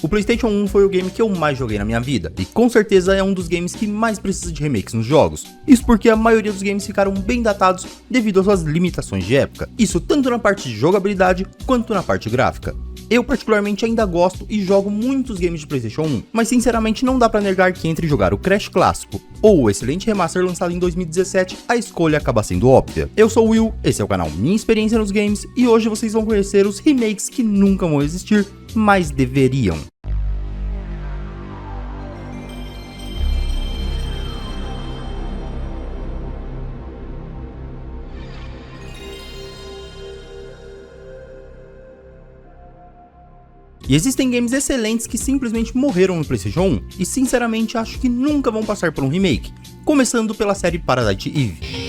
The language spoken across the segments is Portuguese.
O PlayStation 1 foi o game que eu mais joguei na minha vida, e com certeza é um dos games que mais precisa de remakes nos jogos. Isso porque a maioria dos games ficaram bem datados devido às suas limitações de época. Isso tanto na parte de jogabilidade quanto na parte gráfica. Eu particularmente ainda gosto e jogo muitos games de PlayStation 1, mas sinceramente não dá pra negar que entre jogar o Crash clássico ou o excelente remaster lançado em 2017, a escolha acaba sendo óbvia. Eu sou o Will, esse é o canal Minha Experiência nos Games, e hoje vocês vão conhecer os remakes que nunca vão existir, mas deveriam. E existem games excelentes que simplesmente morreram no PlayStation 1, e sinceramente acho que nunca vão passar por um remake, começando pela série Parasite Eve.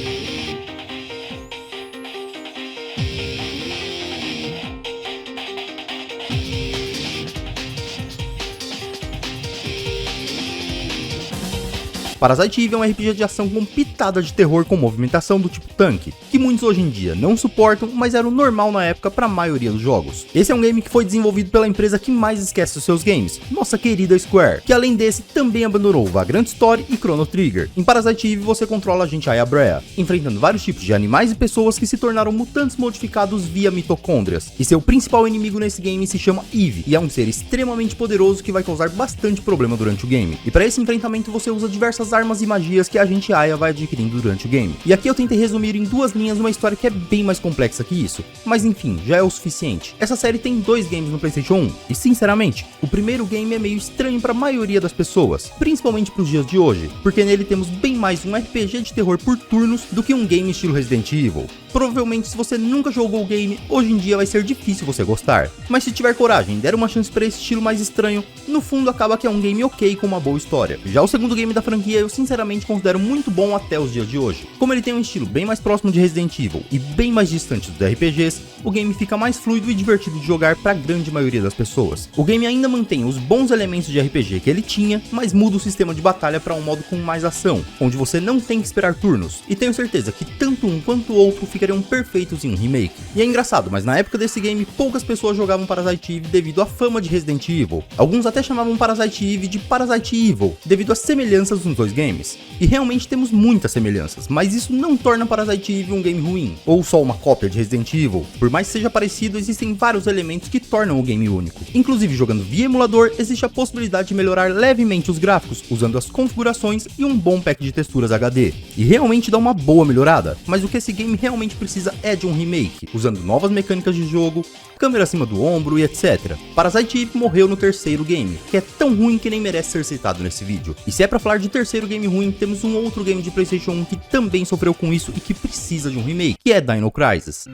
Parasite Eve é um RPG de ação com pitada de terror com movimentação do tipo tanque, que muitos hoje em dia não suportam, mas era o normal na época para a maioria dos jogos. Esse é um game que foi desenvolvido pela empresa que mais esquece os seus games, nossa querida Square, que além desse também abandonou Vagrant Story e Chrono Trigger. Em Parasite Eve você controla a agente Aya Brea, enfrentando vários tipos de animais e pessoas que se tornaram mutantes modificados via mitocôndrias, e seu principal inimigo nesse game se chama Eve, e é um ser extremamente poderoso que vai causar bastante problema durante o game. E para esse enfrentamento você usa diversas armas e magias que a agente Aya vai adquirindo durante o game. E aqui eu tentei resumir em 2 linhas uma história que é bem mais complexa que isso, mas enfim, já é o suficiente. Essa série tem 2 games no PlayStation 1, e sinceramente, o primeiro game é meio estranho para a maioria das pessoas, principalmente para os dias de hoje, porque nele temos bem mais um RPG de terror por turnos do que um game estilo Resident Evil. Provavelmente se você nunca jogou o game, hoje em dia vai ser difícil você gostar, mas se tiver coragem e der uma chance para esse estilo mais estranho, no fundo acaba que é um game ok com uma boa história. Já o segundo game da franquia eu sinceramente considero muito bom até os dias de hoje. Como ele tem um estilo bem mais próximo de Resident Evil e bem mais distante dos RPGs, o game fica mais fluido e divertido de jogar para a grande maioria das pessoas. O game ainda mantém os bons elementos de RPG que ele tinha, mas muda o sistema de batalha para um modo com mais ação, onde você não tem que esperar turnos, e tenho certeza que tanto um quanto o outro ficariam perfeitos em um remake. E é engraçado, mas na época desse game poucas pessoas jogavam Parasite Eve devido à fama de Resident Evil. Alguns até chamavam Parasite Eve de Parasite Evil, devido às semelhanças nos dois games. E realmente temos muitas semelhanças, mas isso não torna Parasite Eve um game ruim, ou só uma cópia de Resident Evil. Por mais que seja parecido, existem vários elementos que tornam o game único. Inclusive, jogando via emulador, existe a possibilidade de melhorar levemente os gráficos, usando as configurações e um bom pack de texturas HD. E realmente dá uma boa melhorada, mas o que esse game realmente precisa é de um remake, usando novas mecânicas de jogo, câmera acima do ombro e etc. Parasite Eve morreu no terceiro game, que é tão ruim que nem merece ser citado nesse vídeo. E se é pra falar de terceiro game ruim, temos um outro game de PlayStation 1 que também sofreu com isso e que precisa de um remake, que é Dino Crisis.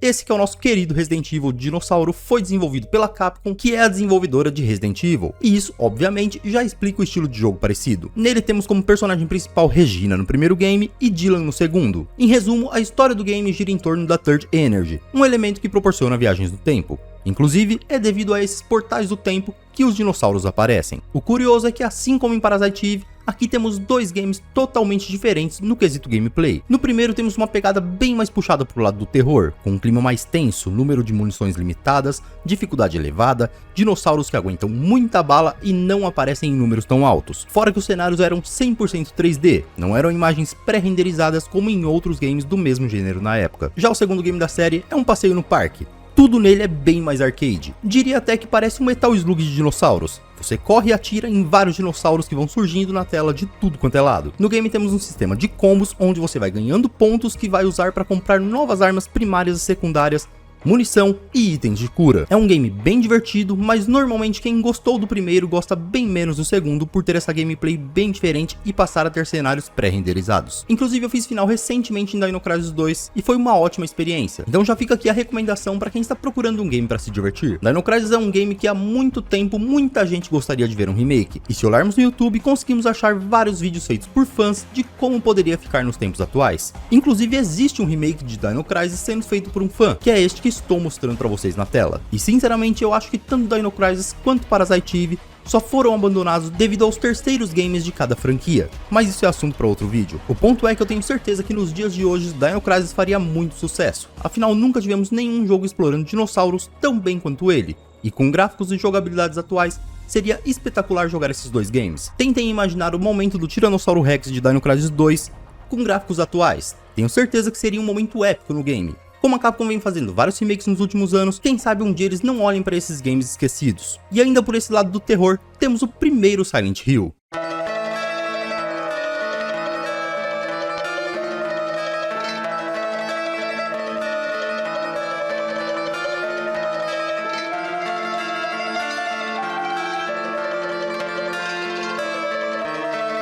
Esse que é o nosso querido Resident Evil Dinossauro foi desenvolvido pela Capcom, que é a desenvolvedora de Resident Evil. E isso, obviamente, já explica o estilo de jogo parecido. Nele temos como personagem principal Regina no primeiro game e Dylan no segundo. Em resumo, a história do game gira em torno da Third Energy, um elemento que proporciona viagens no tempo. Inclusive, é devido a esses portais do tempo que os dinossauros aparecem. O curioso é que, assim como em Parasite Eve, aqui temos 2 games totalmente diferentes no quesito gameplay. No primeiro temos uma pegada bem mais puxada pro lado do terror, com um clima mais tenso, número de munições limitadas, dificuldade elevada, dinossauros que aguentam muita bala e não aparecem em números tão altos. Fora que os cenários eram 100% 3D, não eram imagens pré-renderizadas como em outros games do mesmo gênero na época. Já o segundo game da série é um passeio no parque. Tudo nele é bem mais arcade. Diria até que parece um Metal Slug de dinossauros. Você corre e atira em vários dinossauros que vão surgindo na tela de tudo quanto é lado. No game temos um sistema de combos onde você vai ganhando pontos que vai usar para comprar novas armas primárias e secundárias, munição e itens de cura. É um game bem divertido, mas normalmente quem gostou do primeiro gosta bem menos do segundo por ter essa gameplay bem diferente e passar a ter cenários pré-renderizados. Inclusive eu fiz final recentemente em Dino Crisis 2 e foi uma ótima experiência, então já fica aqui a recomendação para quem está procurando um game para se divertir. Dino Crisis é um game que há muito tempo muita gente gostaria de ver um remake, e se olharmos no YouTube conseguimos achar vários vídeos feitos por fãs de como poderia ficar nos tempos atuais. Inclusive existe um remake de Dino Crisis sendo feito por um fã, que é este que estou mostrando para vocês na tela. E sinceramente eu acho que tanto Dino Crisis quanto Parasite Eve só foram abandonados devido aos terceiros games de cada franquia, mas isso é assunto para outro vídeo. O ponto é que eu tenho certeza que nos dias de hoje Dino Crisis faria muito sucesso, afinal nunca tivemos nenhum jogo explorando dinossauros tão bem quanto ele, e com gráficos e jogabilidades atuais, seria espetacular jogar esses dois games. Tentem imaginar o momento do Tiranossauro Rex de Dino Crisis 2 com gráficos atuais, tenho certeza que seria um momento épico no game. Como a Capcom vem fazendo vários remakes nos últimos anos, quem sabe um dia eles não olhem para esses games esquecidos. E ainda por esse lado do terror, temos o primeiro Silent Hill.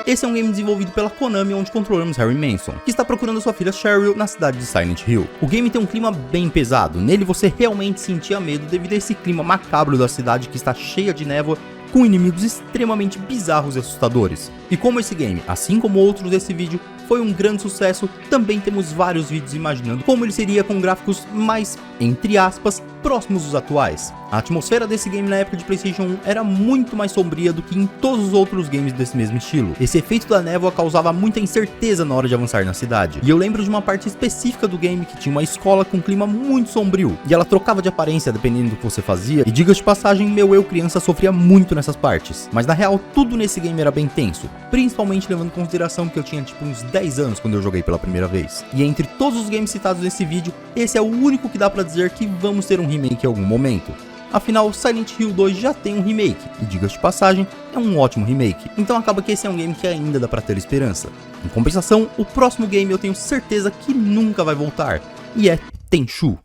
Esse é um game desenvolvido pela Konami, onde controlamos Harry Manson, que está procurando sua filha Cheryl na cidade de Silent Hill. O game tem um clima bem pesado, nele você realmente sentia medo devido a esse clima macabro da cidade que está cheia de névoa, com inimigos extremamente bizarros e assustadores. E como esse game, assim como outros desse vídeo, foi um grande sucesso, também temos vários vídeos imaginando como ele seria com gráficos mais, entre aspas, próximos dos atuais. A atmosfera desse game na época de PlayStation 1 era muito mais sombria do que em todos os outros games desse mesmo estilo. Esse efeito da névoa causava muita incerteza na hora de avançar na cidade. E eu lembro de uma parte específica do game que tinha uma escola com um clima muito sombrio, e ela trocava de aparência dependendo do que você fazia, e diga de passagem, meu eu criança sofria muito nessas partes. Mas na real, tudo nesse game era bem tenso, principalmente levando em consideração que eu tinha tipo uns 10 anos quando eu joguei pela primeira vez. E entre todos os games citados nesse vídeo, esse é o único que dá pra dizer que vamos ter um remake em algum momento. Afinal, Silent Hill 2 já tem um remake, e diga-se de passagem, é um ótimo remake, então acaba que esse é um game que ainda dá pra ter esperança. Em compensação, o próximo game eu tenho certeza que nunca vai voltar, e é Tenchu.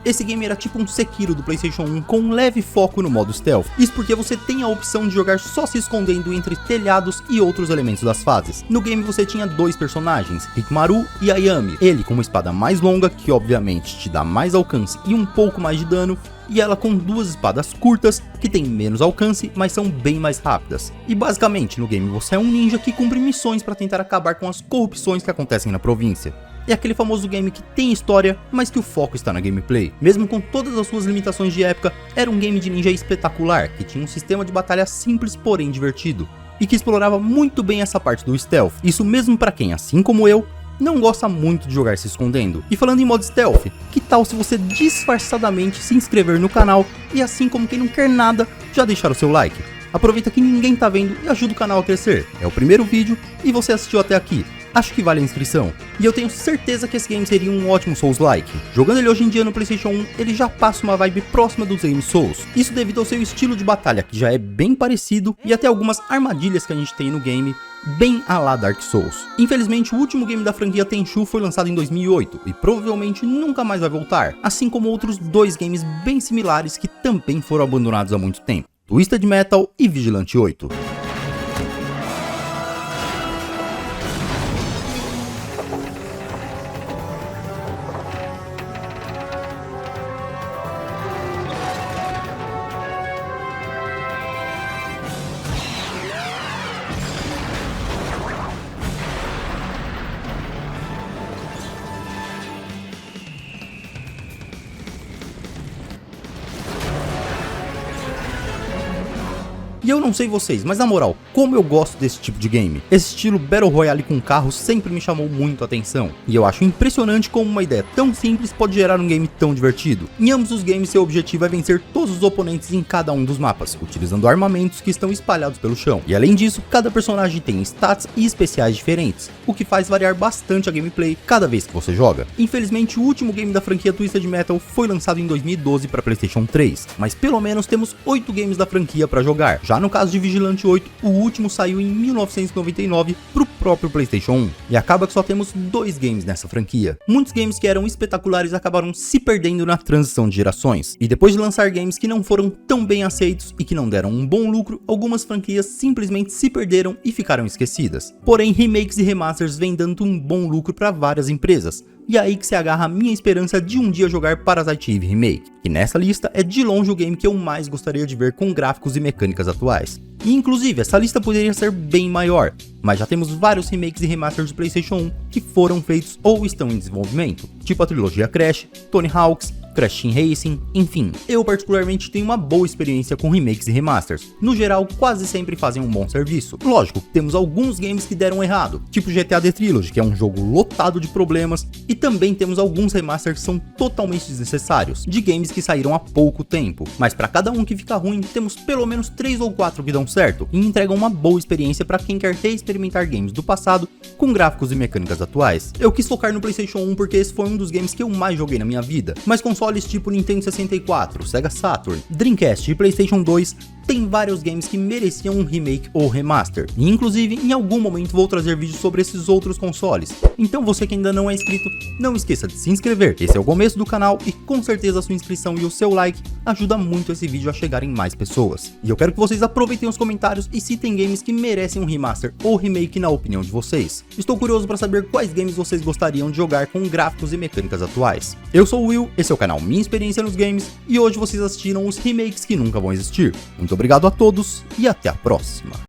Esse game era tipo um Sekiro do PlayStation 1 com um leve foco no modo stealth. Isso porque você tem a opção de jogar só se escondendo entre telhados e outros elementos das fases. No game você tinha dois personagens, Hikmaru e Ayami, ele com uma espada mais longa, que obviamente te dá mais alcance e um pouco mais de dano, e ela com duas espadas curtas, que tem menos alcance, mas são bem mais rápidas. E basicamente no game você é um ninja que cumpre missões para tentar acabar com as corrupções que acontecem na província. É aquele famoso game que tem história, mas que o foco está na gameplay. Mesmo com todas as suas limitações de época, era um game de ninja espetacular, que tinha um sistema de batalha simples porém divertido, e que explorava muito bem essa parte do stealth. Isso mesmo para quem, assim como eu, não gosta muito de jogar se escondendo. E falando em modo stealth, que tal se você disfarçadamente se inscrever no canal e, assim como quem não quer nada, já deixar o seu like? Aproveita que ninguém tá vendo e ajuda o canal a crescer. É o primeiro vídeo e você assistiu até aqui. Acho que vale a inscrição. E eu tenho certeza que esse game seria um ótimo Souls-like. Jogando ele hoje em dia no PlayStation 1, ele já passa uma vibe próxima dos games Souls. Isso devido ao seu estilo de batalha, que já é bem parecido, e até algumas armadilhas que a gente tem no game, bem à la Dark Souls. Infelizmente, o último game da franquia Tenchu foi lançado em 2008, e provavelmente nunca mais vai voltar, assim como outros dois games bem similares que também foram abandonados há muito tempo, Twisted Metal e Vigilante 8. E eu não sei vocês, mas na moral, como eu gosto desse tipo de game. Esse estilo Battle Royale com carros sempre me chamou muito a atenção. E eu acho impressionante como uma ideia tão simples pode gerar um game tão divertido. Em ambos os games seu objetivo é vencer todos os oponentes em cada um dos mapas, utilizando armamentos que estão espalhados pelo chão. E além disso, cada personagem tem stats e especiais diferentes, o que faz variar bastante a gameplay cada vez que você joga. Infelizmente, o último game da franquia Twisted Metal foi lançado em 2012 para PlayStation 3, mas pelo menos temos 8 games da franquia para jogar. Já no caso de Vigilante 8, o último saiu em 1999 pro próprio PlayStation 1, e acaba que só temos 2 games nessa franquia. Muitos games que eram espetaculares acabaram se perdendo na transição de gerações, e depois de lançar games que não foram tão bem aceitos e que não deram um bom lucro, algumas franquias simplesmente se perderam e ficaram esquecidas. Porém, remakes e remasters vêm dando um bom lucro para várias empresas, E é aí que se agarra a minha esperança de um dia jogar Parasite Eve Remake, que nessa lista é de longe o game que eu mais gostaria de ver com gráficos e mecânicas atuais. E inclusive, essa lista poderia ser bem maior, mas já temos vários remakes e remasters de PlayStation 1 que foram feitos ou estão em desenvolvimento, tipo a trilogia Crash, Tony Hawk's, Crash Team Racing, enfim. Eu particularmente tenho uma boa experiência com remakes e remasters, no geral quase sempre fazem um bom serviço. Lógico, temos alguns games que deram errado, tipo GTA The Trilogy, que é um jogo lotado de problemas, e também temos alguns remasters que são totalmente desnecessários, de games que saíram há pouco tempo, mas para cada um que fica ruim, temos pelo menos 3 ou 4 que dão certo, e entregam uma boa experiência para quem quer reexperimentar games do passado com gráficos e mecânicas atuais. Eu quis focar no PlayStation 1 porque esse foi um dos games que eu mais joguei na minha vida, mas consoles tipo Nintendo 64, Sega Saturn, Dreamcast e PlayStation 2 tem vários games que mereciam um remake ou remaster, e inclusive em algum momento vou trazer vídeos sobre esses outros consoles. Então você que ainda não é inscrito, não esqueça de se inscrever, esse é o começo do canal e com certeza a sua inscrição e o seu like ajuda muito esse vídeo a chegar em mais pessoas. E eu quero que vocês aproveitem os comentários e citem games que merecem um remaster ou remake na opinião de vocês. Estou curioso para saber quais games vocês gostariam de jogar com gráficos e mecânicas atuais. Eu sou o Will, esse é o canal Minha Experiência nos Games e hoje vocês assistiram os remakes que nunca vão existir. Muito obrigado a todos e até a próxima.